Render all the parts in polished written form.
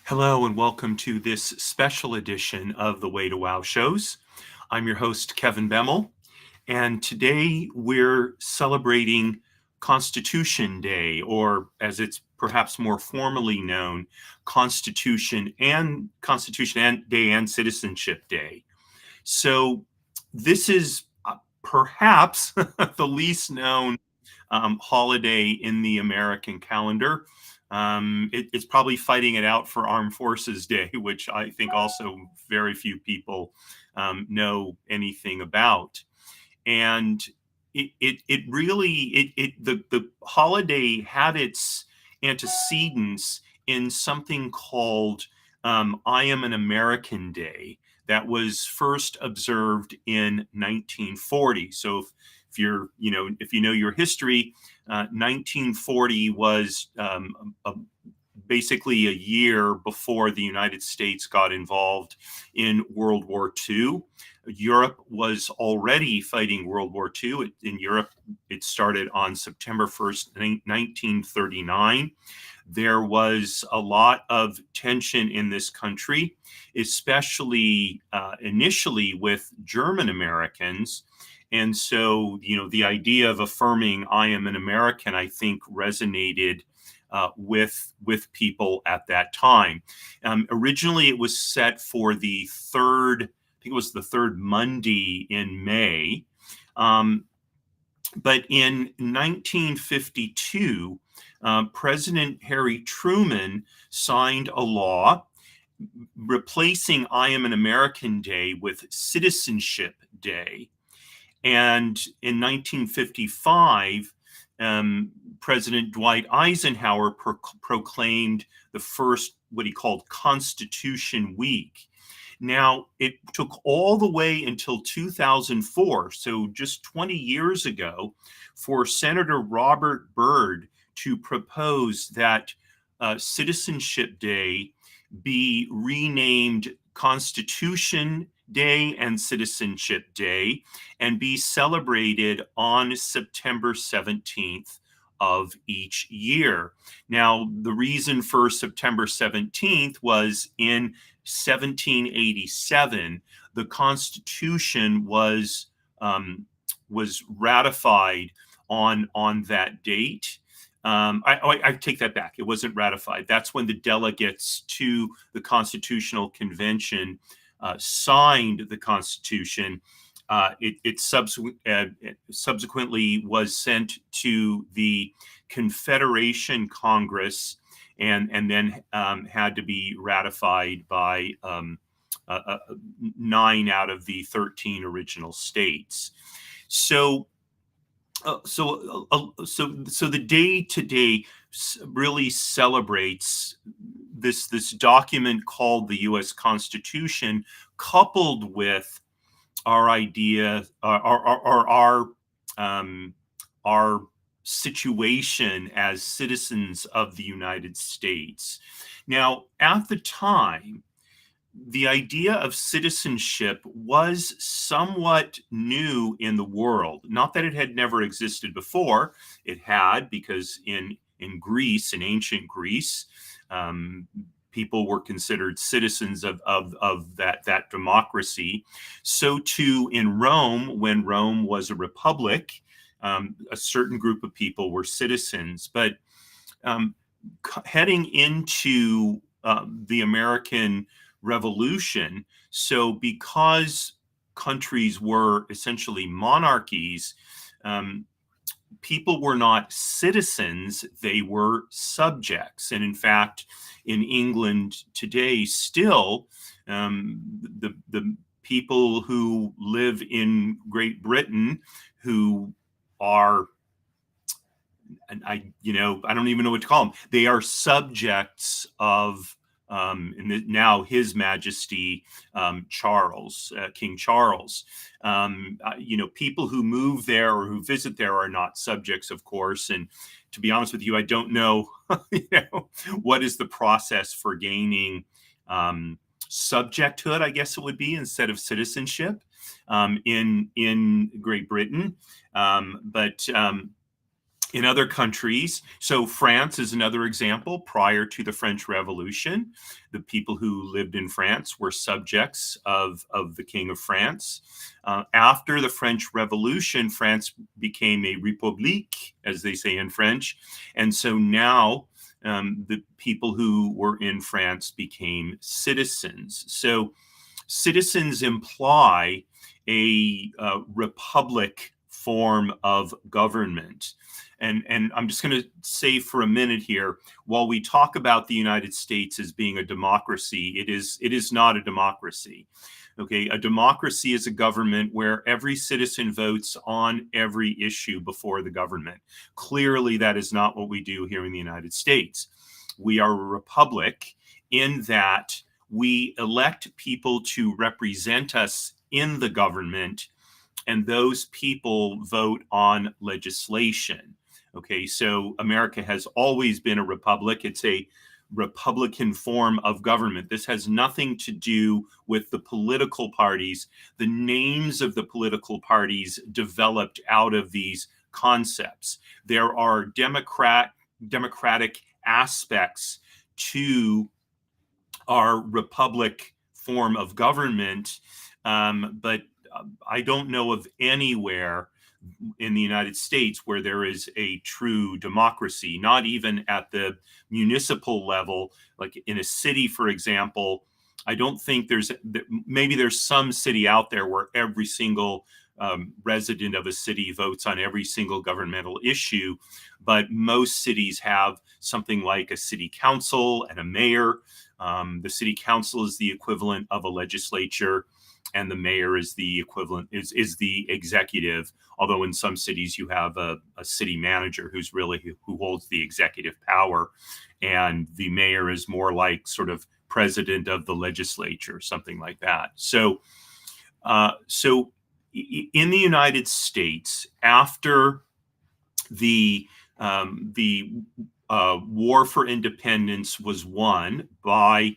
Hello and welcome to this special edition of the Way to Wow shows. I'm your host, Kevin Bemel, and today we're celebrating Constitution Day, or as it's perhaps more formally known, Constitution Day and Citizenship Day. So this is perhaps the least known holiday in the American calendar. It's probably fighting it out for Armed Forces Day, which I think also very few people know anything about. And the holiday had its antecedents in something called I Am an American Day that was first observed in 1940. So if you know your history, 1940 was basically a year before the United States got involved in World War II. Europe was already fighting World War II. In Europe, it started on September 1st, 1939. There was a lot of tension in this country, especially initially with German Americans. And so, the idea of affirming I am an American, I think, resonated with people at that time. Originally, it was set for the third Monday in May. But in 1952, President Harry Truman signed a law replacing I Am an American Day with Citizenship Day. And in 1955, President Dwight Eisenhower proclaimed the first, what he called Constitution Week. Now, it took all the way until 2004, so just 20 years ago, for Senator Robert Byrd to propose that Citizenship Day be renamed Constitution Day and Citizenship Day and be celebrated on September 17th of each year. Now, the reason for September 17th was in 1787, the Constitution was ratified on that date. I take that back. It wasn't ratified. That's when the delegates to the Constitutional Convention signed the Constitution. It subsequently was sent to the Confederation Congress and then had to be ratified by 9 out of the 13 original states. So the day today really celebrates this document called the U.S. Constitution, coupled with our idea, our situation as citizens of the United States. Now, at the time, the idea of citizenship was somewhat new in the world. Not that it had never existed before. It had, because in Greece, in ancient Greece, people were considered citizens of that democracy. So too in Rome, when Rome was a republic, a certain group of people were citizens. But heading into the American Revolution, so because countries were essentially monarchies, people were not citizens, they were subjects. And in fact, in England today, still, the people who live in Great Britain who are, and I don't even know what to call them, they are subjects of now His Majesty Charles, King Charles. People who move there or who visit there are not subjects, of course. And to be honest with you, I don't know, what is the process for gaining subjecthood, I guess it would be, instead of citizenship in Great Britain. But in other countries. So France is another example. Prior to the French Revolution, the people who lived in France were subjects of the King of France. After the French Revolution, France became a république, as they say in French. And so now the people who were in France became citizens. So citizens imply a republic form of government. And I'm just going to say for a minute here, while we talk about the United States as being a democracy, it is not a democracy. Okay, a democracy is a government where every citizen votes on every issue before the government. Clearly, that is not what we do here in the United States. We are a republic in that we elect people to represent us in the government, and those people vote on legislation. Okay, so America has always been a republic. It's a Republican form of government. This has nothing to do with the political parties. The names of the political parties developed out of these concepts. There are democratic aspects to our republic form of government, but I don't know of anywhere in the United States where there is a true democracy, not even at the municipal level. Like in a city, for example, I don't think maybe there's some city out there where every single resident of a city votes on every single governmental issue, but most cities have something like a city council and a mayor. The city council is the equivalent of a legislature, and the mayor is the equivalent, is the executive. Although in some cities you have a city manager who holds the executive power, and the mayor is more like sort of president of the legislature, something like that. So in the United States, after the war for independence was won by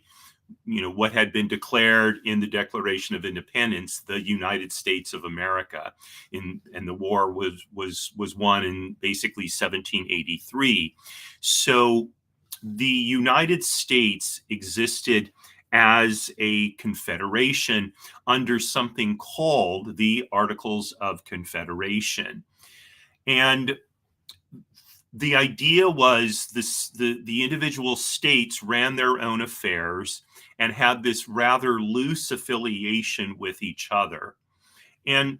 what had been declared in the Declaration of Independence, the United States of America, and the war was won in basically 1783. So the United States existed as a confederation under something called the Articles of Confederation. And the idea was the individual states ran their own affairs and had this rather loose affiliation with each other. And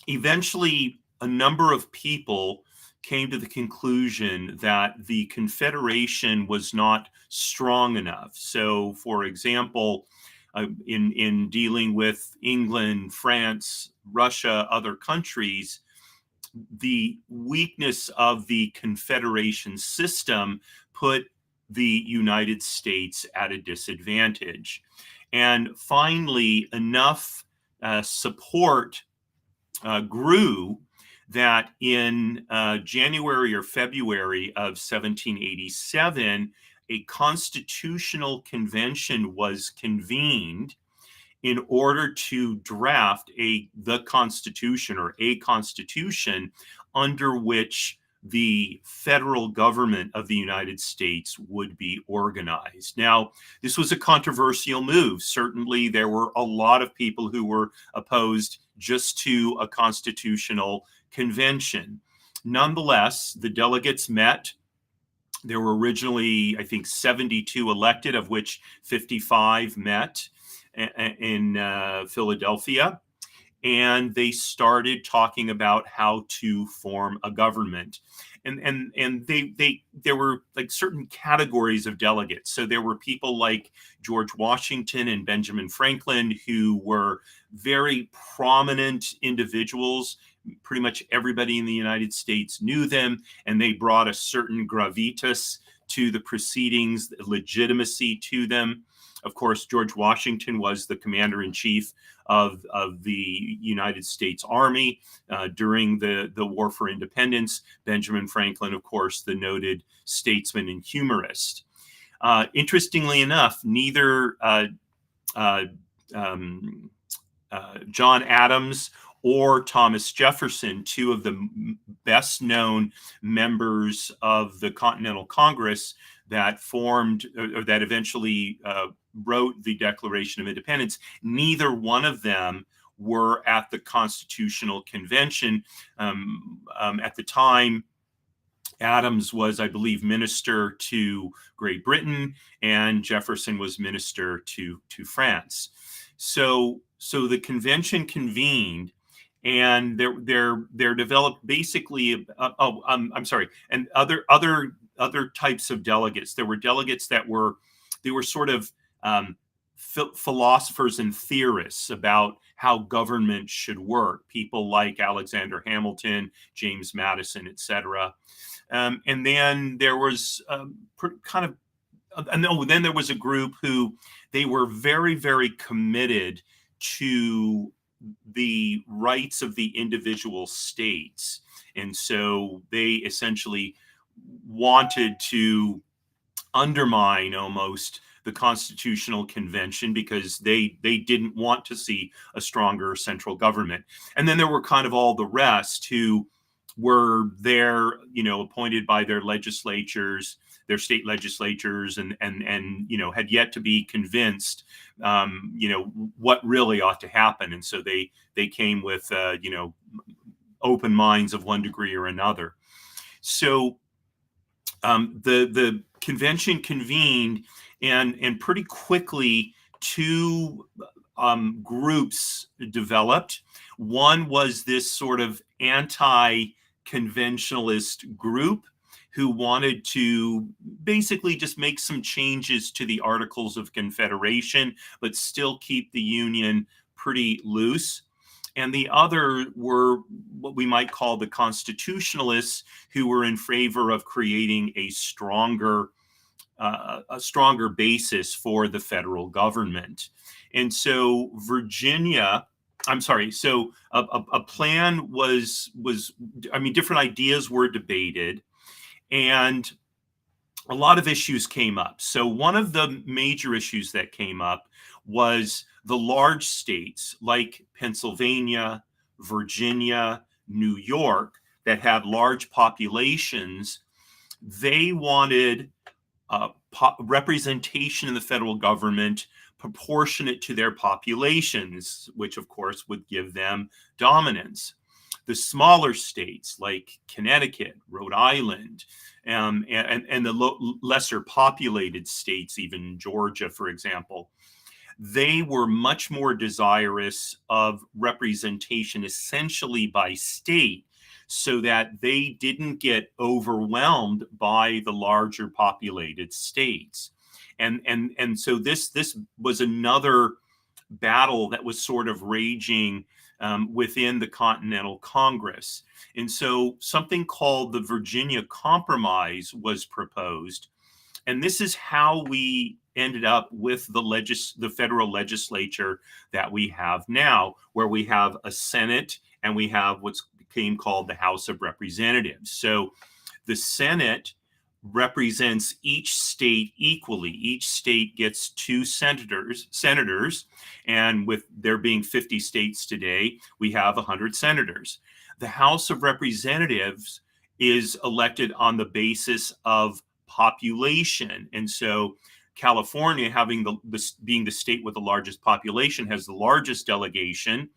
eventually, a number of people came to the conclusion that the Confederation was not strong enough. So, for example, in dealing with England, France, Russia, other countries, the weakness of the Confederation system put the United States at a disadvantage. And finally, enough support grew that in January or February of 1787, a constitutional convention was convened in order to draft the Constitution, or a constitution under which the federal government of the United States would be organized. Now, this was a controversial move. Certainly, there were a lot of people who were opposed just to a constitutional convention. Nonetheless, the delegates met. There were originally, I think, 72 elected, of which 55 met in Philadelphia, and they started talking about how to form a government. And there were like certain categories of delegates. So there were people like George Washington and Benjamin Franklin, who were very prominent individuals. Pretty much everybody in the United States knew them, and they brought a certain gravitas to the proceedings, legitimacy to them. Of course, George Washington was the commander-in-chief of the United States Army during the War for Independence. Benjamin Franklin, of course, the noted statesman and humorist. Interestingly enough, neither John Adams or Thomas Jefferson, two of the best known members of the Continental Congress that formed or that eventually wrote the Declaration of Independence. Neither one of them were at the Constitutional Convention. At the time, Adams was, I believe, minister to Great Britain, and Jefferson was minister to France. So the convention convened, and there developed basically. I'm sorry, and other types of delegates. There were delegates that were sort of philosophers and theorists about how government should work. People like Alexander Hamilton, James Madison, etc. And then there was then there was a group who they were very, very committed to the rights of the individual states. And so they essentially wanted to undermine almost the Constitutional Convention because they didn't want to see a stronger central government. And then there were kind of all the rest who were there, appointed by their legislatures, their state legislatures, and had yet to be convinced, what really ought to happen. And so they came with, open minds of one degree or another. So the convention convened, and pretty quickly two groups developed. One was this sort of anti-conventionalist group who wanted to basically just make some changes to the Articles of Confederation, but still keep the Union pretty loose. And the other were what we might call the constitutionalists, who were in favor of creating a stronger basis for the federal government. And so a plan was, different ideas were debated, and a lot of issues came up. So one of the major issues that came up was the large states like Pennsylvania, Virginia, New York, that had large populations. They wanted representation in the federal government proportionate to their populations, which of course would give them dominance. The smaller states like Connecticut, Rhode Island, and the lesser populated states, even Georgia, for example, they were much more desirous of representation essentially by state, so that they didn't get overwhelmed by the larger populated states. And so this was another battle that was sort of raging within the Continental Congress. And so something called the Virginia Compromise was proposed. And this is how we ended up with the federal legislature that we have now, where we have a Senate and we have what's became called the House of Representatives. So the Senate represents each state equally. Each state gets two senators, and with there being 50 states today, we have 100 senators. The House of Representatives is elected on the basis of population, and so California, being the state with the largest population, has the largest delegation.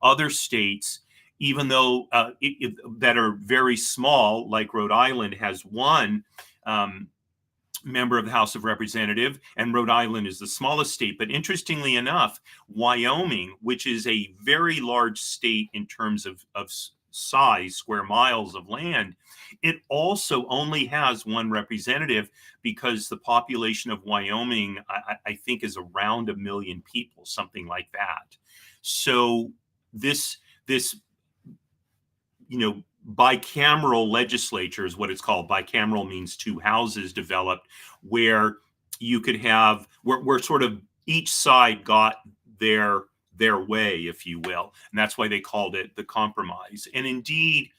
Other states, even though that are very small, like Rhode Island, has one member of the House of Representatives, and Rhode Island is the smallest state. But interestingly enough, Wyoming, which is a very large state in terms of size, square miles of land, it also only has one representative, because the population of Wyoming, I think, is around 1 million people, something like that. So this bicameral legislature is what it's called. Bicameral means two houses developed, where you could have where sort of each side got their way, if you will. And that's why they called it the compromise. And indeed,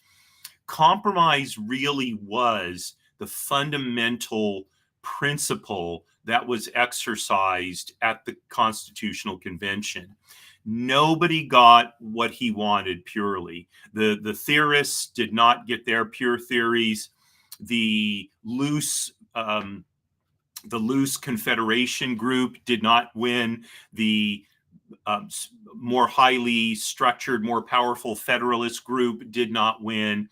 compromise really was the fundamental principle that was exercised at the Constitutional Convention. Nobody got what he wanted purely. The theorists did not get their pure theories. The loose confederation group did not win. The more highly structured, more powerful federalist group did not win.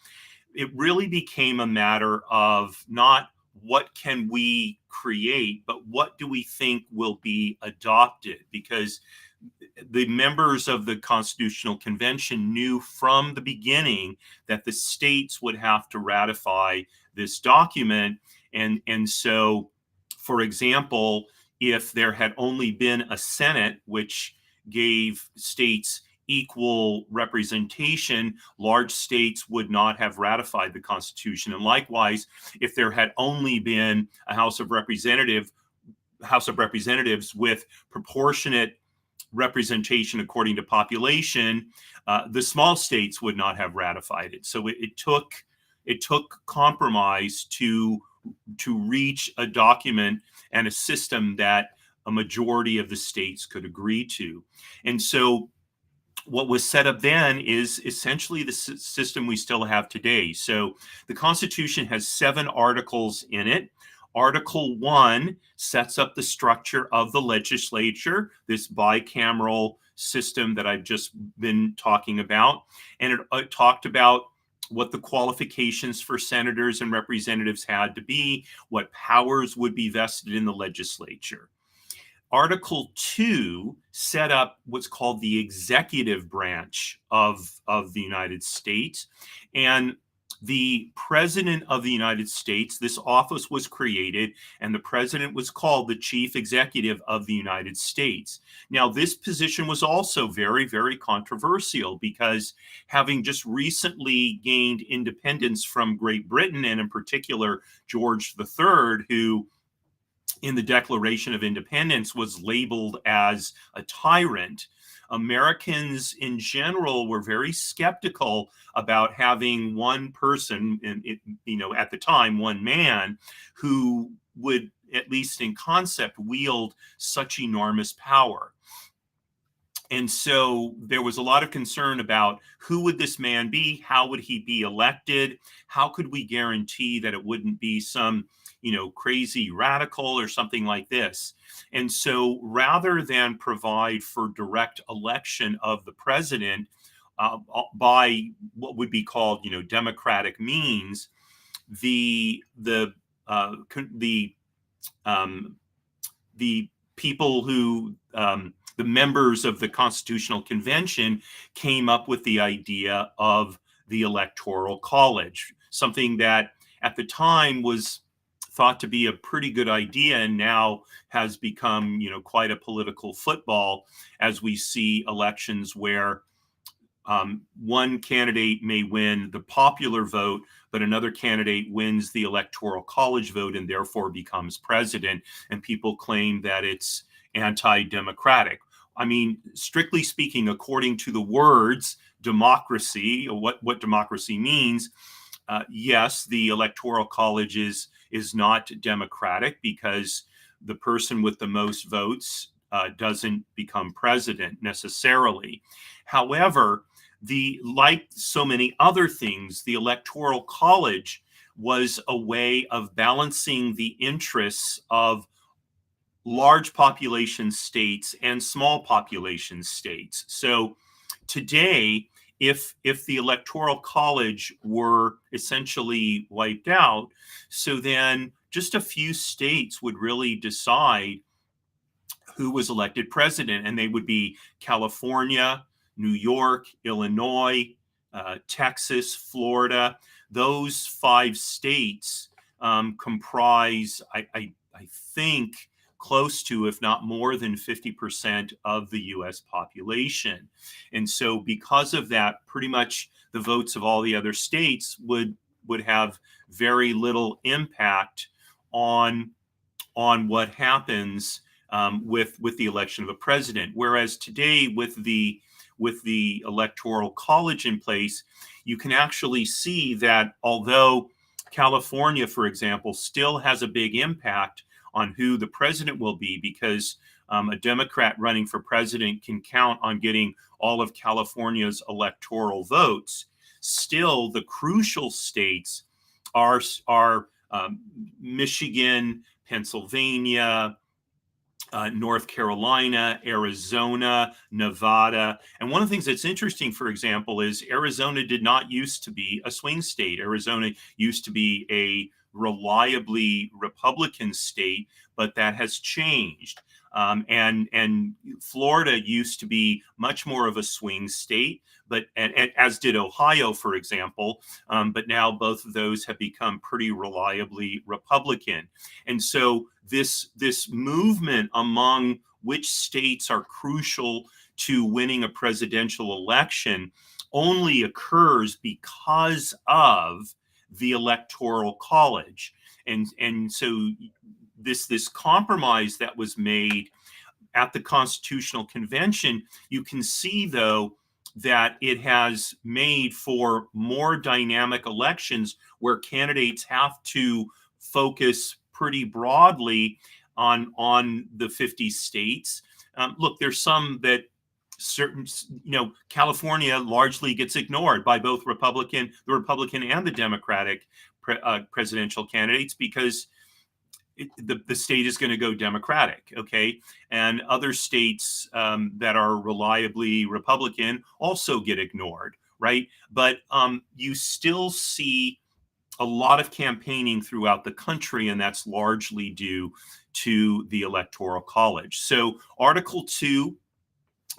It really became a matter of not what can we create, but what do we think will be adopted? Because the members of the Constitutional Convention knew from the beginning that the states would have to ratify this document. And so, for example, if there had only been a Senate, which gave states equal representation, large states would not have ratified the Constitution. And likewise, if there had only been a House of Representatives with proportionate representation according to population, the small states would not have ratified it. So it took compromise to reach a document and a system that a majority of the states could agree to. And so what was set up then is essentially the system we still have today. So the Constitution has 7 articles in it. Article 1 sets up the structure of the legislature, this bicameral system that I've just been talking about. And it talked about what the qualifications for senators and representatives had to be, what powers would be vested in the legislature. Article 2 set up what's called the executive branch of the United States. And the President of the United States, this office was created, and the President was called the Chief Executive of the United States. Now, this position was also very, very controversial because having just recently gained independence from Great Britain, and in particular, George III, who in the Declaration of Independence was labeled as a tyrant, Americans in general were very skeptical about having one person, at the time, one man, who would, at least in concept, wield such enormous power. And so there was a lot of concern about who would this man be? How would he be elected? How could we guarantee that it wouldn't be some, crazy radical or something like this? And so rather than provide for direct election of the president by what would be called, democratic means, the people who the members of the Constitutional Convention came up with the idea of the Electoral College, something that at the time was thought to be a pretty good idea and now has become, quite a political football as we see elections where one candidate may win the popular vote, but another candidate wins the Electoral College vote and therefore becomes president. And people claim that it's anti-democratic. I mean, strictly speaking, according to the words democracy, or what democracy means, yes, the Electoral College is not democratic because the person with the most votes doesn't become president necessarily. However, like so many other things, the Electoral College was a way of balancing the interests of large population states and small population states. So today, if the Electoral College were essentially wiped out, so then just a few states would really decide who was elected president, and they would be California, New York, Illinois, Texas, Florida. Those 5 states comprise, I think, close to, if not more than 50% of the US population. And so because of that, pretty much the votes of all the other states would have very little impact on what happens with the election of a president. Whereas today, with the Electoral College in place, you can actually see that although California, for example, still has a big impact on who the president will be, because a Democrat running for president can count on getting all of California's electoral votes. Still, the crucial states are Michigan, Pennsylvania, North Carolina, Arizona, Nevada. And one of the things that's interesting, for example, is Arizona did not used to be a swing state. Arizona used to be a reliably Republican state, but that has changed. And Florida used to be much more of a swing state, but as did Ohio, for example. But now both of those have become pretty reliably Republican. And so this movement among which states are crucial to winning a presidential election only occurs because of the Electoral College. And so this compromise that was made at the Constitutional Convention, you can see, though, that it has made for more dynamic elections where candidates have to focus pretty broadly on the 50 states. Look, there's some that certain, California largely gets ignored by both the Republican and the Democratic presidential candidates, because the state is going to go Democratic, okay? And other states that are reliably Republican also get ignored, right? But you still see a lot of campaigning throughout the country, and that's largely due to the Electoral College. So Article 2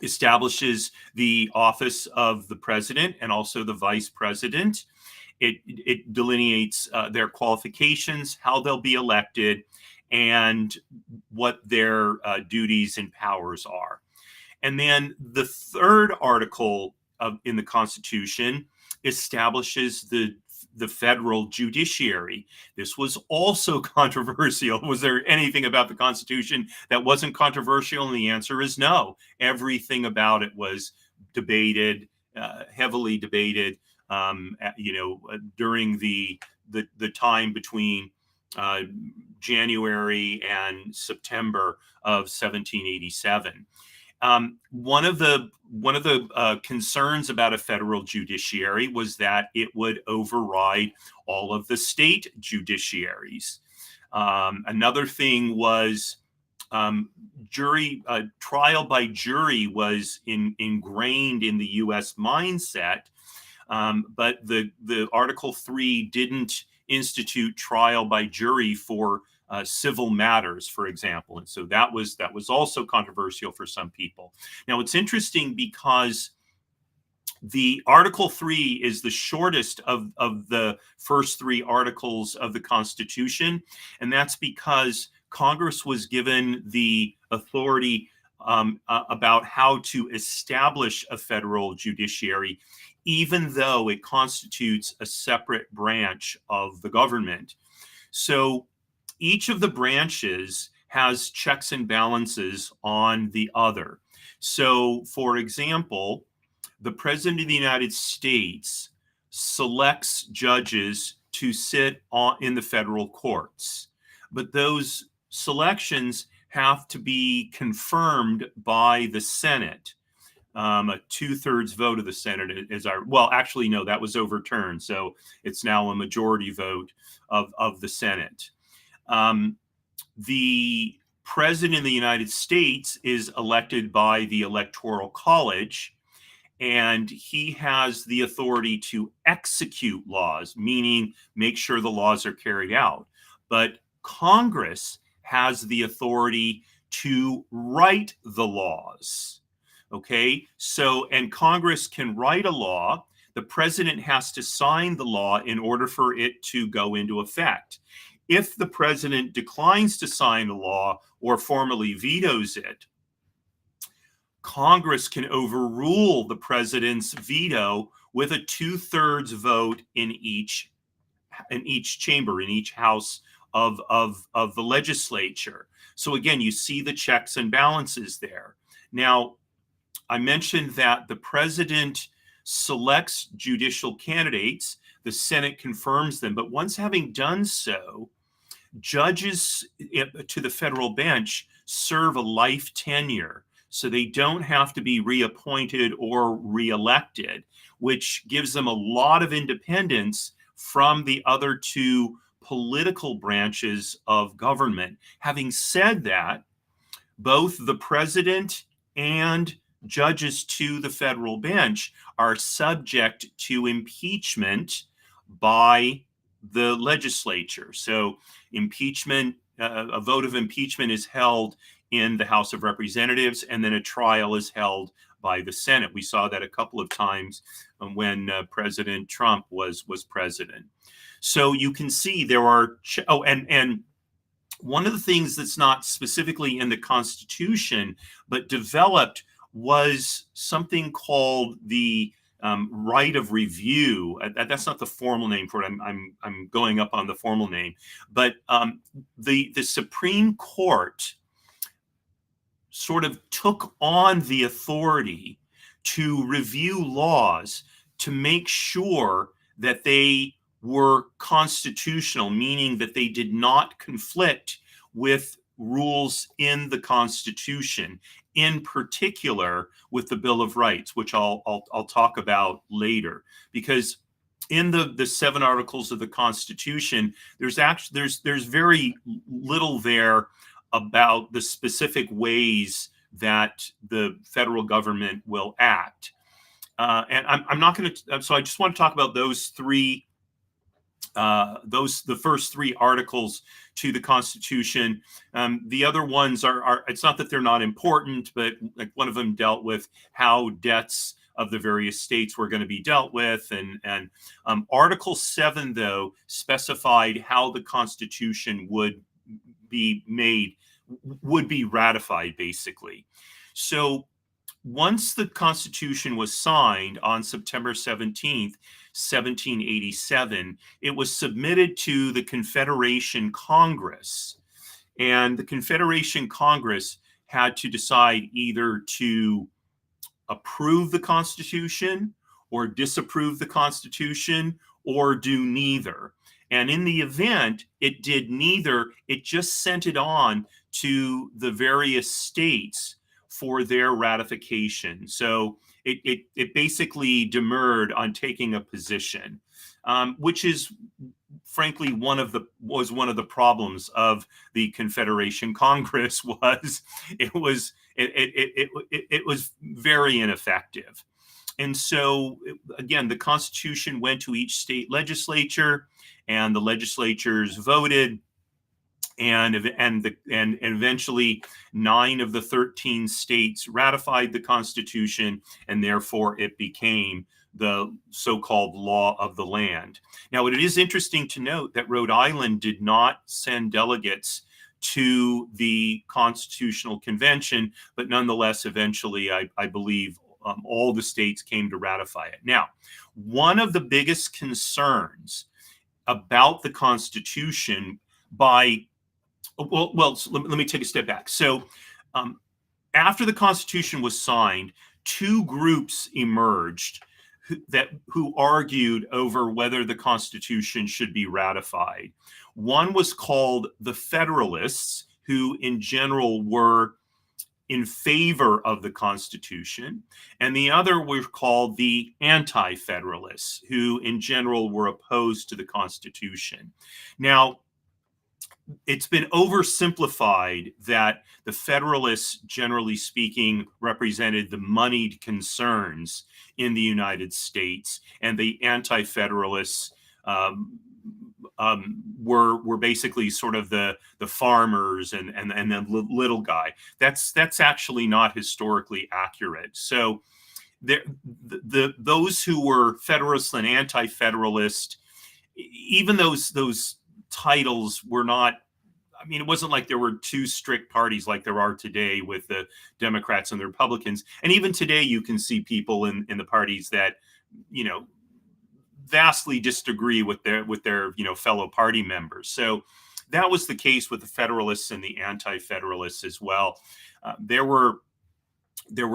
establishes the office of the president and also the vice president. It delineates their qualifications, how they'll be elected, and what their duties and powers are. And then the third article in the Constitution establishes the federal judiciary. This was also controversial. Was there anything about the Constitution that wasn't controversial? And the answer is no. Everything about it was debated, heavily debated, during the time between January and September of 1787. One of the concerns about a federal judiciary was that it would override all of the state judiciaries. Another thing was trial by jury was ingrained in the U.S. mindset, but the Article 3 didn't institute trial by jury for civil matters, for example. And so that was also controversial for some people. Now, it's interesting because the Article 3 is the shortest of the first three articles of the Constitution, and that's because Congress was given the authority about how to establish a federal judiciary, even though it constitutes a separate branch of the government. So each of the branches has checks and balances on the other. So, for example, the President of the United States selects judges to sit in the federal courts, but those selections have to be confirmed by the Senate. A 2/3 vote of the Senate actually, no, that was overturned. So it's now a majority vote of the Senate. The President of the United States is elected by the Electoral College, and he has the authority to execute laws, meaning make sure the laws are carried out. But Congress has the authority to write the laws. Okay, so, and Congress can write a law. The president has to sign the law in order for it to go into effect. If the president declines to sign the law or formally vetoes it, Congress can overrule the president's veto with a 2/3 vote in each chamber, in each house of the legislature. So again, you see the checks and balances there. Now, I mentioned that the president selects judicial candidates, the Senate confirms them, but once having done so, Judges to the federal bench serve a life tenure, so they don't have to be reappointed or reelected, which gives them a lot of independence from the other two political branches of government. Having said that, both the president and judges to the federal bench are subject to impeachment by the legislature. So impeachment, a vote of impeachment is held in the House of Representatives, and then a trial is held by the Senate. We saw that a couple of times when President Trump was president. So you can see there are, and one of the things that's not specifically in the Constitution, but developed, was something called the right of review. That's not the formal name for it. I'm going up on the formal name, but the Supreme Court sort of took on the authority to review laws to make sure that they were constitutional, meaning that they did not conflict with rules in the Constitution, in particular with the Bill of Rights, which I'll talk about later. Because in the 7 articles of the Constitution, there's very little there about the specific ways that the federal government will act. And I'm not going to, so I just want to talk about those three, the first 3 articles to the Constitution. The other ones are, it's not that they're not important, but like one of them dealt with how debts of the various states were going to be dealt with. And Article 7, though, specified how the Constitution would be ratified, basically. So once the Constitution was signed on September 17th, 1787, it was submitted to the Confederation Congress. And the Confederation Congress had to decide either to approve the Constitution or disapprove the Constitution or do neither. And in the event it did neither, it just sent it on to the various states for their ratification. So it basically demurred on taking a position, which is frankly was one of the problems of the Confederation Congress. It was very ineffective. And so again, the Constitution went to each state legislature, and the legislatures voted. And eventually 9 of the 13 states ratified the Constitution, and therefore it became the so-called law of the land. Now, it is interesting to note that Rhode Island did not send delegates to the Constitutional Convention, but nonetheless, eventually, I believe all the states came to ratify it. Now, one of the biggest concerns about the Constitution let me take a step back. So after the Constitution was signed, 2 groups emerged who argued over whether the Constitution should be ratified. One was called the Federalists, who in general were in favor of the Constitution, and the other were called the Anti-Federalists, who in general were opposed to the Constitution. Now, it's been oversimplified that the Federalists, generally speaking, represented the moneyed concerns in the United States, and the Anti-Federalists were basically sort of the farmers and the little guy. That's actually not historically accurate. So those who were Federalists and Anti-Federalist, even those titles were not, I mean, it wasn't like there were 2 strict parties like there are today with the Democrats and the Republicans. And even today, you can see people in the parties that, vastly disagree with their fellow party members. So that was the case with the Federalists and the Anti-Federalists as well. There were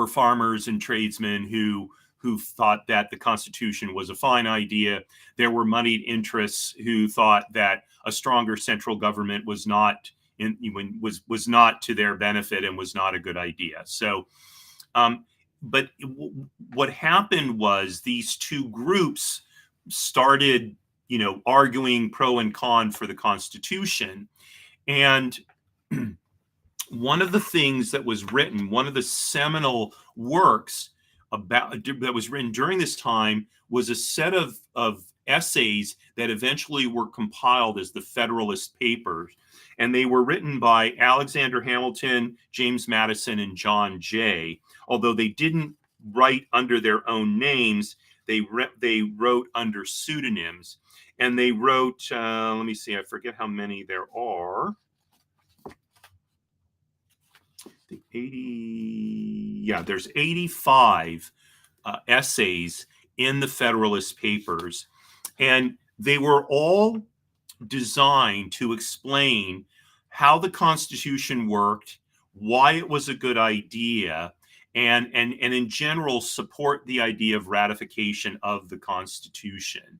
farmers and tradesmen who who thought that the Constitution was a fine idea. There were moneyed interests who thought that a stronger central government was not to their benefit and was not a good idea. So, but what happened was these two groups started, arguing pro and con for the Constitution. And one of the things that was written, one of the seminal works that was written during this time, was a set of essays that eventually were compiled as the Federalist Papers. And they were written by Alexander Hamilton, James Madison, and John Jay. Although they didn't write under their own names, they wrote under pseudonyms. And they wrote, let me see, I forget how many there are. There's 85 essays in the Federalist Papers, and they were all designed to explain how the Constitution worked, why it was a good idea, and in general support the idea of ratification of the Constitution.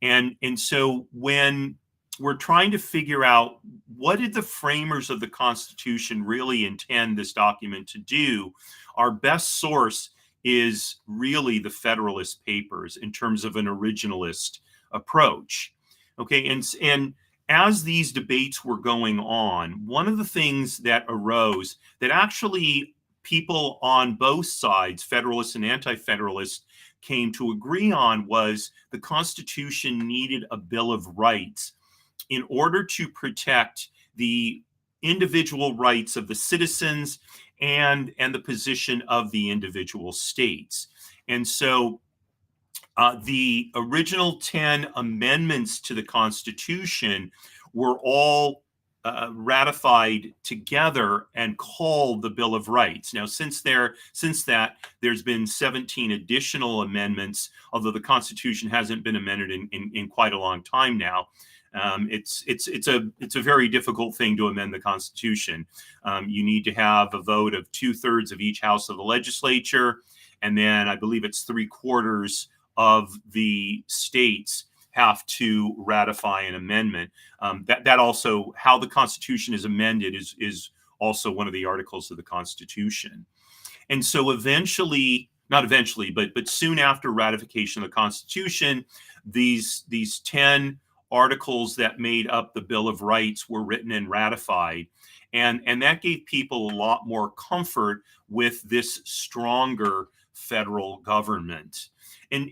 And so when we're trying to figure out what did the framers of the Constitution really intend this document to do, our best source is really the Federalist Papers in terms of an originalist approach. Okay, and as these debates were going on, one of the things that arose that actually people on both sides, Federalists and Anti-Federalists, came to agree on was the Constitution needed a Bill of Rights in order to protect the individual rights of the citizens and the position of the individual states. And so the original 10 amendments to the Constitution were all ratified together and called the Bill of Rights. Now, since that, there's been 17 additional amendments, although the Constitution hasn't been amended in quite a long time now. It's a very difficult thing to amend the Constitution. You need to have a vote of 2/3 of each house of the legislature, and then I believe it's 3/4 of the states have to ratify an amendment. That also, how the Constitution is amended is also one of the articles of the Constitution. And so not eventually, but soon after ratification of the Constitution, these 10 articles that made up the Bill of Rights were written and ratified. And that gave people a lot more comfort with this stronger federal government. And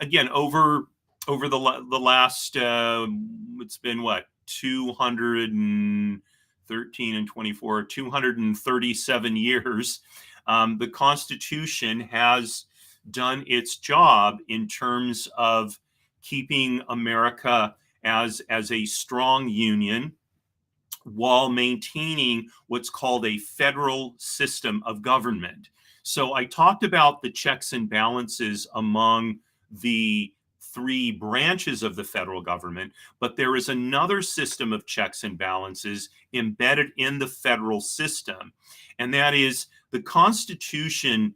again, over the last, it's been what, 213 and 24, 237 years, the Constitution has done its job in terms of keeping America as a strong union while maintaining what's called a federal system of government. So I talked about the checks and balances among the three branches of the federal government, but there is another system of checks and balances embedded in the federal system, and that is the Constitution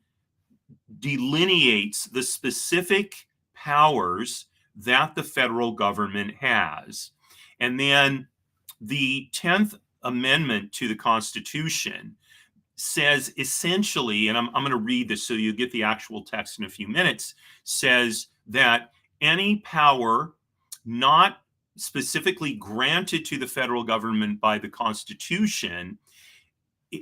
delineates the specific powers that the federal government has. And then the 10th Amendment to the Constitution says essentially, and I'm going to read this so you get the actual text in a few minutes, says that any power not specifically granted to the federal government by the Constitution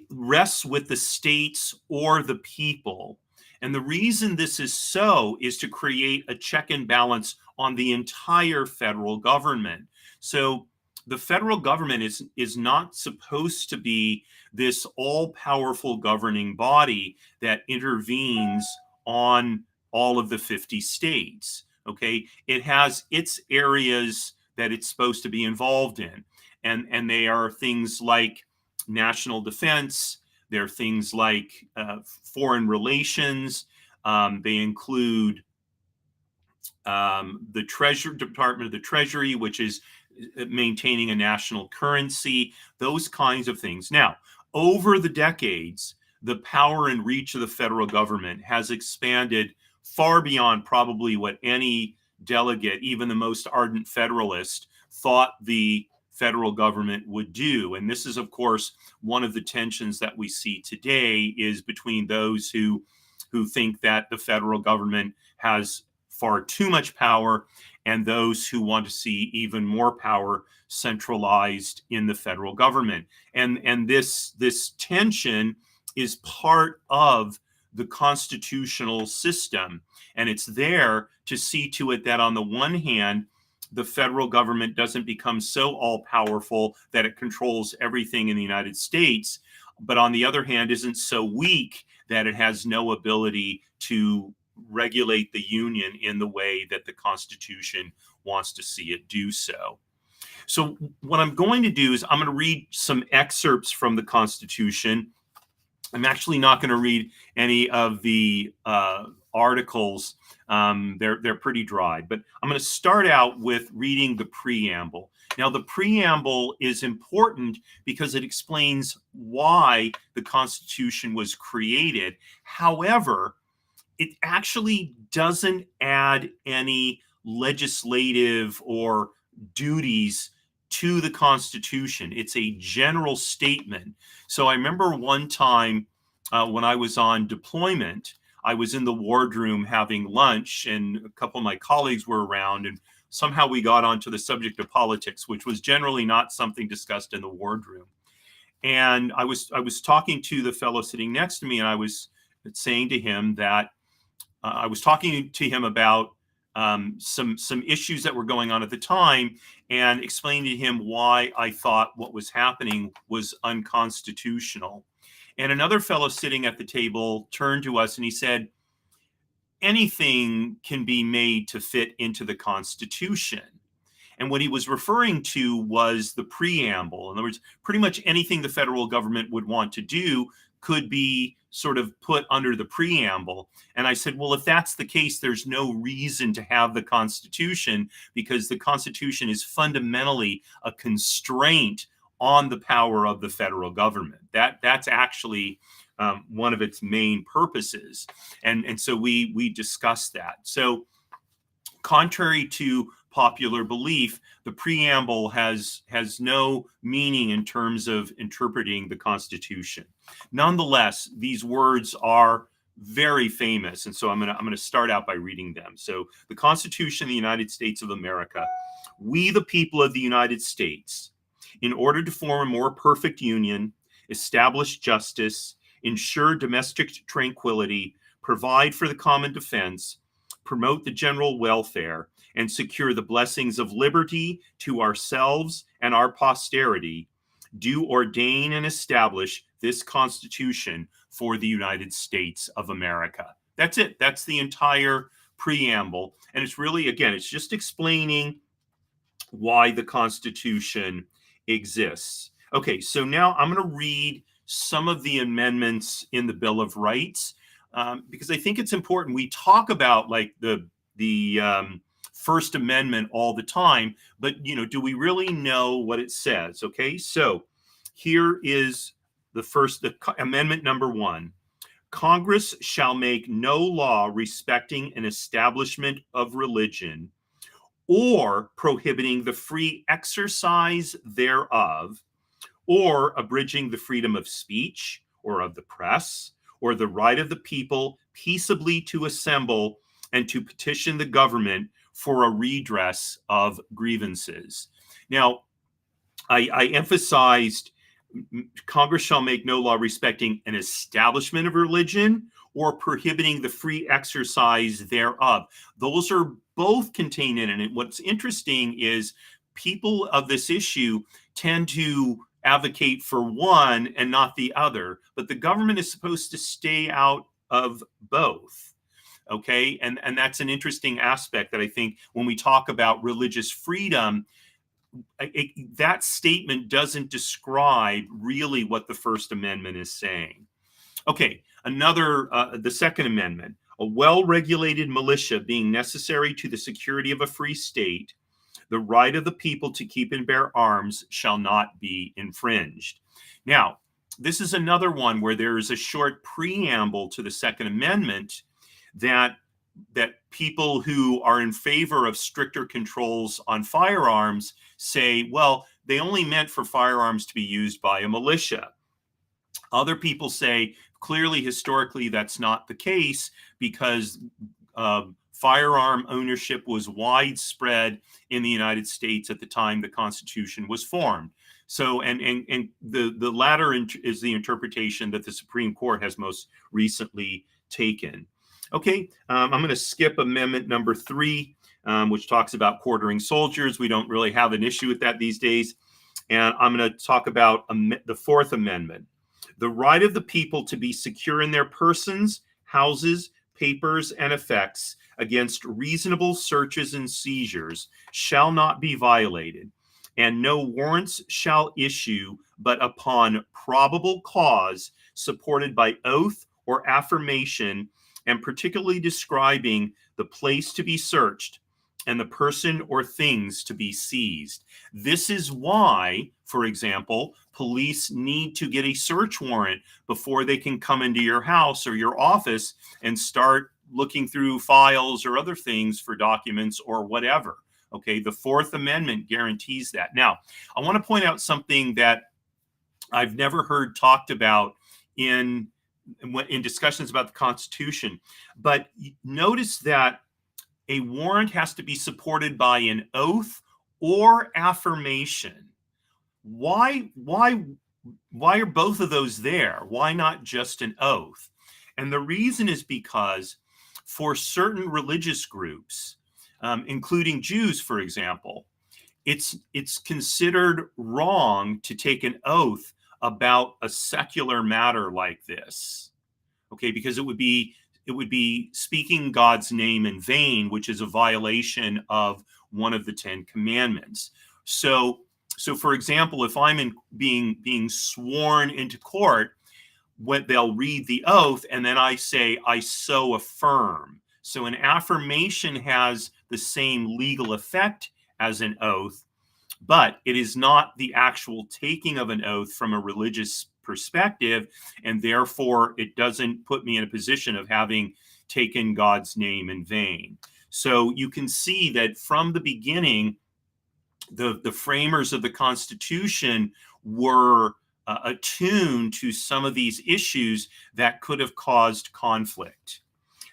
rests with the states or the people. And the reason this is so is to create a check and balance on the entire federal government. So the federal government is not supposed to be this all-powerful governing body that intervenes on all of the 50 states. Okay, it has its areas that it's supposed to be involved in, and they are things like national defense. They're things like foreign relations. They include the Department of the Treasury, which is maintaining a national currency, those kinds of things. Now, over the decades, the power and reach of the federal government has expanded far beyond probably what any delegate, even the most ardent Federalist, thought the federal government would do. And this is, of course, one of the tensions that we see today is between those who think that the federal government has far too much power and those who want to see even more power centralized in the federal government. And this tension is part of the constitutional system. And it's there to see to it that on the one hand, the federal government doesn't become so all-powerful that it controls everything in the United States, but on the other hand, isn't so weak that it has no ability to regulate the union in the way that the Constitution wants to see it do so. So what I'm going to do is I'm going to read some excerpts from the Constitution. I'm actually not going to read any of the articles. They're pretty dry, but I'm going to start out with reading the preamble. Now, the preamble is important because it explains why the Constitution was created. However, it actually doesn't add any legislative or duties to the Constitution. It's a general statement. So I remember one time when I was on deployment, I was in the wardroom having lunch, and a couple of my colleagues were around, and somehow we got onto the subject of politics, which was generally not something discussed in the wardroom. And I was talking to the fellow sitting next to me, and I was saying to him that I was talking to him about some issues that were going on at the time, and explaining to him why I thought what was happening was unconstitutional. And another fellow sitting at the table turned to us and he said, anything can be made to fit into the Constitution. And what he was referring to was the preamble. In other words, pretty much anything the federal government would want to do could be sort of put under the preamble. And I said, well, if that's the case, there's no reason to have the Constitution, because the Constitution is fundamentally a constraint on the power of the federal government. That's actually one of its main purposes. And so we discussed that. So contrary to popular belief, the preamble has no meaning in terms of interpreting the Constitution. Nonetheless, these words are very famous, and so I'm going to start out by reading them. So, the Constitution of the United States of America. We, the people of the United States, in order to form a more perfect union, establish justice, ensure domestic tranquility, provide for the common defense, promote the general welfare, and secure the blessings of liberty to ourselves and our posterity, do ordain and establish this Constitution for the United States of America. That's it. That's the entire preamble. And it's really, again, it's just explaining why the Constitution exists. Okay, so now I'm going to read some of the amendments in the Bill of Rights, because I think it's important. We talk about like the First Amendment all the time, but do we really know what it says? Okay, so here is the amendment number 1. Congress shall make no law respecting an establishment of religion or prohibiting the free exercise thereof, or abridging the freedom of speech or of the press, or the right of the people peaceably to assemble and to petition the government for a redress of grievances. Now, I emphasized Congress shall make no law respecting an establishment of religion or prohibiting the free exercise thereof. Those are both contained in it. And what's interesting is people of this issue tend to advocate for one and not the other, but the government is supposed to stay out of both. Okay, and that's an interesting aspect that I think when we talk about religious freedom, that statement doesn't describe really what the First Amendment is saying. Okay, the Second Amendment, a well-regulated militia being necessary to the security of a free state, the right of the people to keep and bear arms shall not be infringed. Now, this is another one where there is a short preamble to the Second Amendment that people who are in favor of stricter controls on firearms say, well, they only meant for firearms to be used by a militia. Other people say, clearly, historically, that's not the case because firearm ownership was widespread in the United States at the time the Constitution was formed. So, and the latter is the interpretation that the Supreme Court has most recently taken. Okay, I'm going to skip amendment number 3, which talks about quartering soldiers. We don't really have an issue with that these days. And I'm going to talk about the Fourth Amendment. The right of the people to be secure in their persons, houses, papers, and effects against reasonable searches and seizures shall not be violated, and no warrants shall issue but upon probable cause supported by oath or affirmation, and particularly describing the place to be searched and the person or things to be seized. This is why, for example, police need to get a search warrant before they can come into your house or your office and start looking through files or other things for documents or whatever. Okay, the Fourth Amendment guarantees that. Now, I want to point out something that I've never heard talked about in discussions about the Constitution, but notice that a warrant has to be supported by an oath or affirmation. Why are both of those there? Why not just an oath? And the reason is because for certain religious groups, including Jews, for example, it's considered wrong to take an oath about a secular matter like this. Okay, because it would be speaking God's name in vain, which is a violation of one of the 10 commandments. So for example, if I'm being sworn into court, when they'll read the oath and then I say, I so affirm. So an affirmation has the same legal effect as an oath, but it is not the actual taking of an oath from a religious perspective, and therefore it doesn't put me in a position of having taken God's name in vain. So you can see that from the beginning, the framers of the Constitution were attuned to some of these issues that could have caused conflict.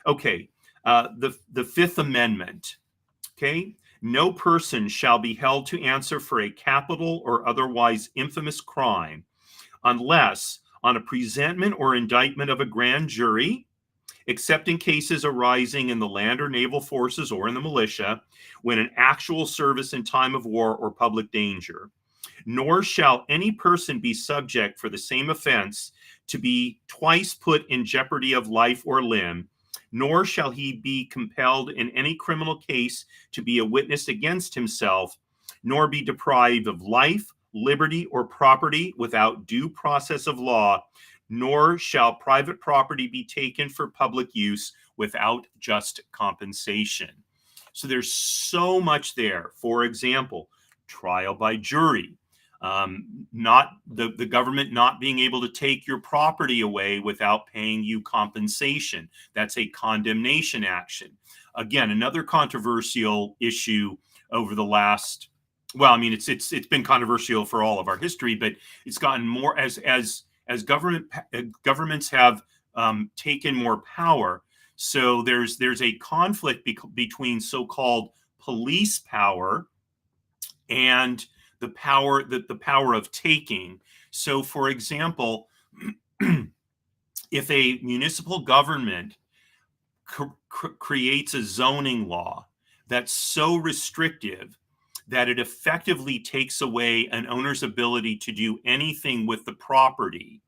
Okay, the Fifth Amendment. Okay, no person shall be held to answer for a capital or otherwise infamous crime unless on a presentment or indictment of a grand jury, except in cases arising in the land or naval forces or in the militia, when an actual service in time of war or public danger. Nor shall any person be subject for the same offense to be twice put in jeopardy of life or limb, nor shall he be compelled in any criminal case to be a witness against himself, nor be deprived of life, liberty, or property without due process of law, nor shall private property be taken for public use without just compensation. So there's so much there. For example, trial by jury, not the government not being able to take your property away without paying you compensation. That's a condemnation action. Again, another controversial issue over the last, well, I mean, it's been controversial for all of our history, but it's gotten more as governments have taken more power. So there's a conflict between so-called police power and the power of taking. So, for example, if a municipal government creates a zoning law that's so restrictive that it effectively takes away an owner's ability to do anything with the property,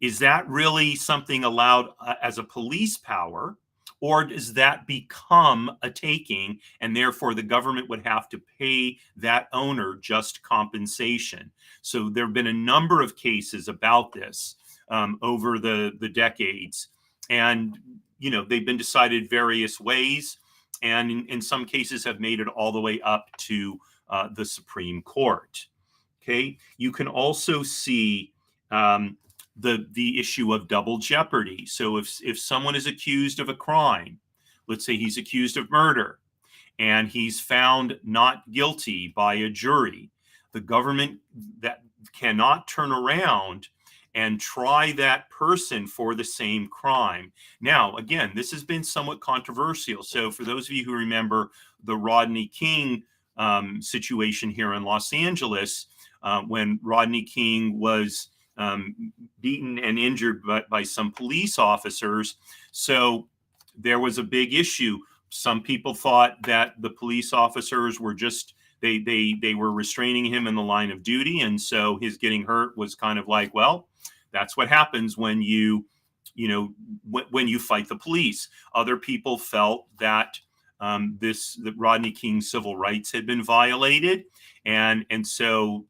is that really something allowed as a police power? Or does that become a taking, and therefore the government would have to pay that owner just compensation? So there have been a number of cases about this over the decades, and they've been decided various ways, and in some cases have made it all the way up to the Supreme Court. Okay, you can also see the issue of double jeopardy. So if someone is accused of a crime, let's say he's accused of murder and he's found not guilty by a jury, the government that cannot turn around and try that person for the same crime. Now, again, this has been somewhat controversial. So for those of you who remember the Rodney King situation here in Los Angeles, when Rodney King was beaten and injured by some police officers. So there was a big issue. Some people thought that the police officers were just, they were restraining him in the line of duty. And so his getting hurt was kind of like, well, that's what happens when when you fight the police. Other people felt that that Rodney King's civil rights had been violated. And so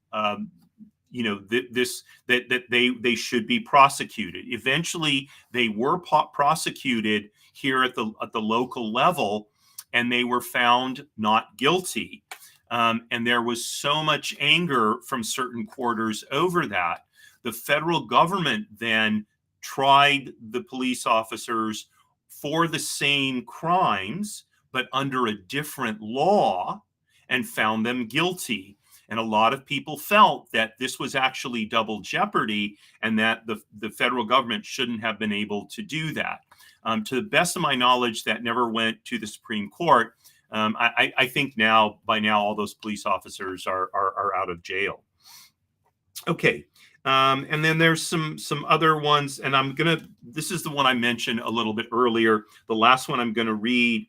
they should be prosecuted. Eventually, they were prosecuted here at the local level, and they were found not guilty. And there was so much anger from certain quarters over that. The federal government then tried the police officers for the same crimes, but under a different law, and found them guilty. And a lot of people felt that this was actually double jeopardy and that the federal government shouldn't have been able to do that. To the best of my knowledge, that never went to the Supreme Court. I think by now, all those police officers are out of jail. Okay. And then there's some other ones, and this is the one I mentioned a little bit earlier. The last one I'm going to read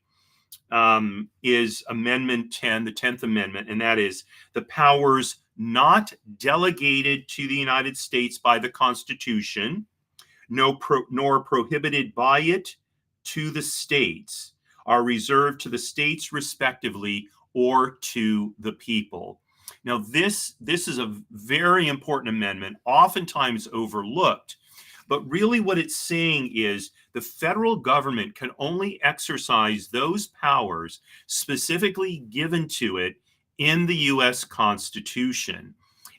is Amendment 10, the 10th Amendment, and that is the powers not delegated to the United States by the Constitution, nor prohibited by it to the states, are reserved to the states respectively or to the people. Now, this is a very important amendment, oftentimes overlooked, but really what it's saying is the federal government can only exercise those powers specifically given to it in the U.S. Constitution.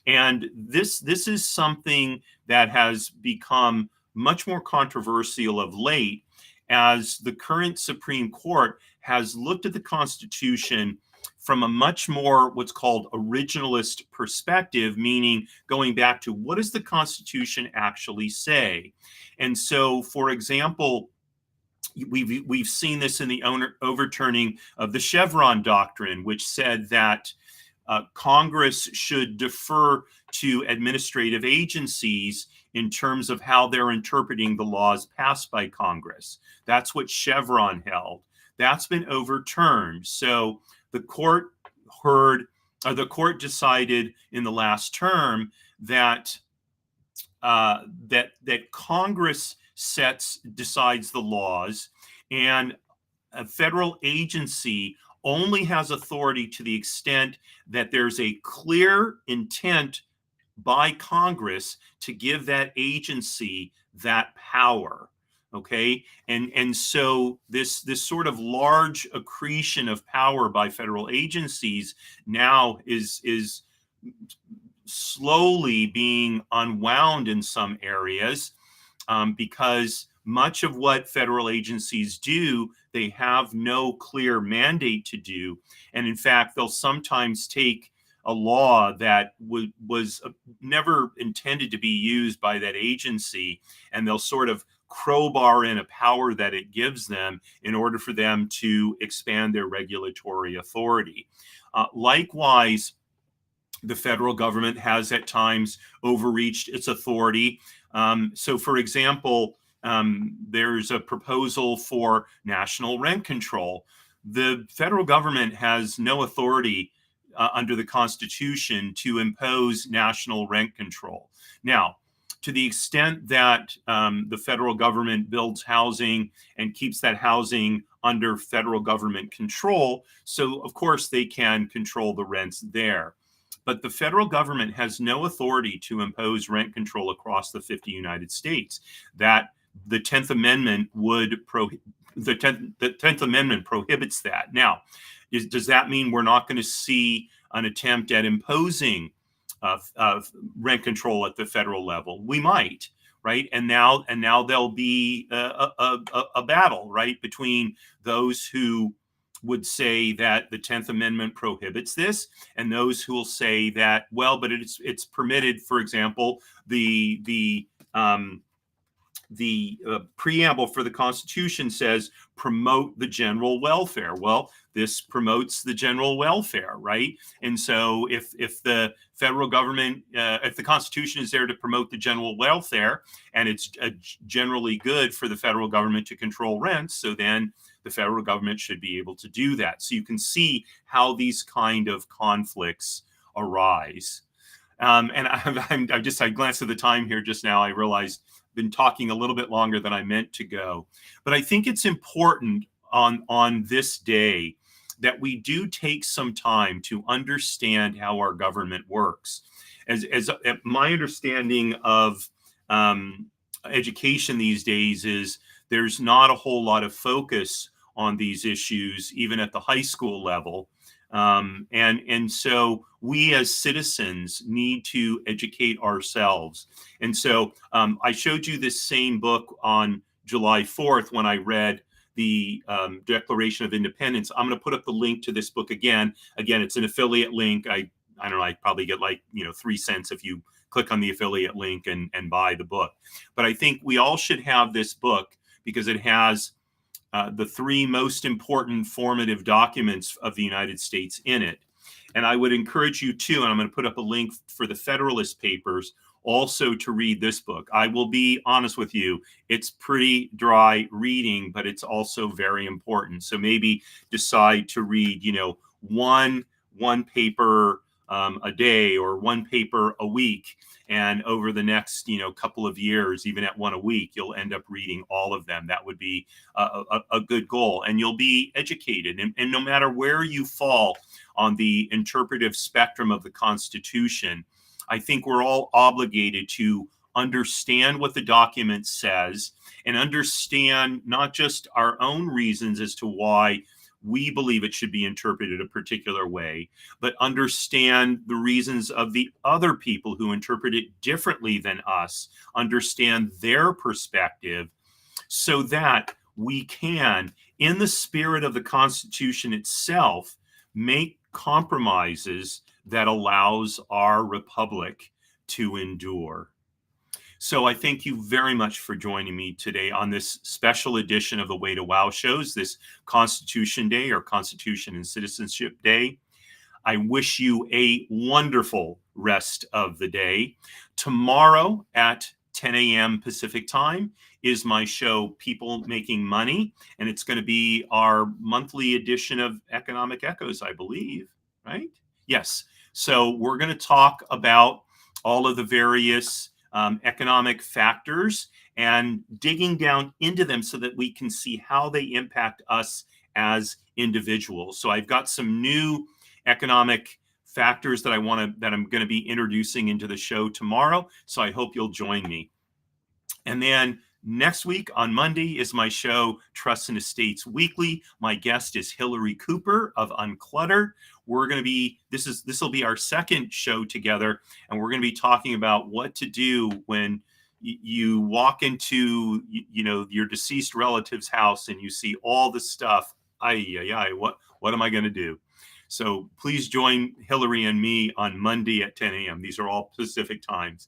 And this is something that has become much more controversial of late, as the current Supreme Court has looked at the Constitution from a much more what's called originalist perspective, meaning going back to what does the Constitution actually say? And so, for example, we've seen this in the overturning of the Chevron doctrine, which said that Congress should defer to administrative agencies in terms of how they're interpreting the laws passed by Congress. That's what Chevron held. That's been overturned. So the court decided in the last term that that Congress decides the laws, and a federal agency only has authority to the extent that there's a clear intent by Congress to give that agency that power. Okay, and so this sort of large accretion of power by federal agencies now is slowly being unwound in some areas, because much of what federal agencies do, they have no clear mandate to do. And in fact, they'll sometimes take a law that was never intended to be used by that agency, and they'll sort of crowbar in a power that it gives them in order for them to expand their regulatory authority. Likewise, the federal government has at times overreached its authority. So, for example, there's a proposal for national rent control. The federal government has no authority under the Constitution to impose national rent control. Now, to the extent that the federal government builds housing and keeps that housing under federal government control, so of course they can control the rents there. But the federal government has no authority to impose rent control across the 50 United States. That the 10th Amendment the 10th Amendment prohibits that. Now, does that mean we're not going to see an attempt at imposing rent control at the federal level? We might, right? And now there'll be a battle, right, between those who would say that the 10th Amendment prohibits this, and those who will say that, well, but it's permitted. For example, the preamble for the Constitution says promote the general welfare. Well, this promotes the general welfare, right? And so if the federal government, if the Constitution is there to promote the general welfare, and it's generally good for the federal government to control rents, so then the federal government should be able to do that. So you can see how these kind of conflicts arise. And I glanced at the time here just now. I realized I've been talking a little bit longer than I meant to go. But I think it's important on this day that we do take some time to understand how our government works. As my understanding of education these days is there's not a whole lot of focus on these issues, even at the high school level. And so we as citizens need to educate ourselves. And so I showed you this same book on July 4th when I read the Declaration of Independence. I'm going to put up the link to this book again. Again, it's an affiliate link. I don't know, I probably get 3 cents if you click on the affiliate link and buy the book. But I think we all should have this book because it has the 3 most important formative documents of the United States in it. And I would encourage you too, and I'm going to put up a link for the Federalist Papers, also to read this book. I will be honest with you, it's pretty dry reading, but it's also very important. So maybe decide to read, one paper a day or one paper a week. And over the next, couple of years, even at one a week, you'll end up reading all of them. That would be a good goal. And you'll be educated. And no matter where you fall on the interpretive spectrum of the Constitution, I think we're all obligated to understand what the document says and understand not just our own reasons as to why we believe it should be interpreted a particular way, but understand the reasons of the other people who interpret it differently than us, understand their perspective, so that we can, in the spirit of the Constitution itself, make compromises that allows our republic to endure. So I thank you very much for joining me today on this special edition of the Way to Wow shows, this Constitution Day or Constitution and Citizenship Day. I wish you a wonderful rest of the day. Tomorrow at 10 a.m. Pacific time is my show, People Making Money, and it's going to be our monthly edition of Economic Echoes, I believe, right? Yes. So we're going to talk about all of the various economic factors and digging down into them so that we can see how they impact us as individuals. So I've got some new economic factors that I'm going to be introducing into the show tomorrow. So I hope you'll join me. And then next week on Monday is my show, Trusts and Estates Weekly. My guest is Hillary Cooper of Uncluttered. We're going to be, this will be our second show together, and we're going to be talking about what to do when you walk into, your deceased relative's house and you see all the stuff. What am I going to do? So please join Hillary and me on Monday at 10 a.m. These are all Pacific times.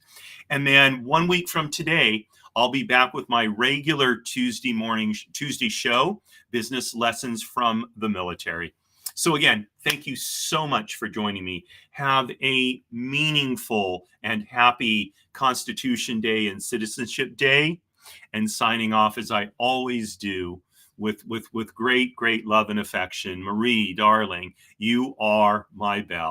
And then 1 week from today, I'll be back with my regular Tuesday show, Business Lessons from the Military. So again, thank you so much for joining me. Have a meaningful and happy Constitution Day and Citizenship Day. And signing off as I always do with great, great love and affection. Marie, darling, you are my belle.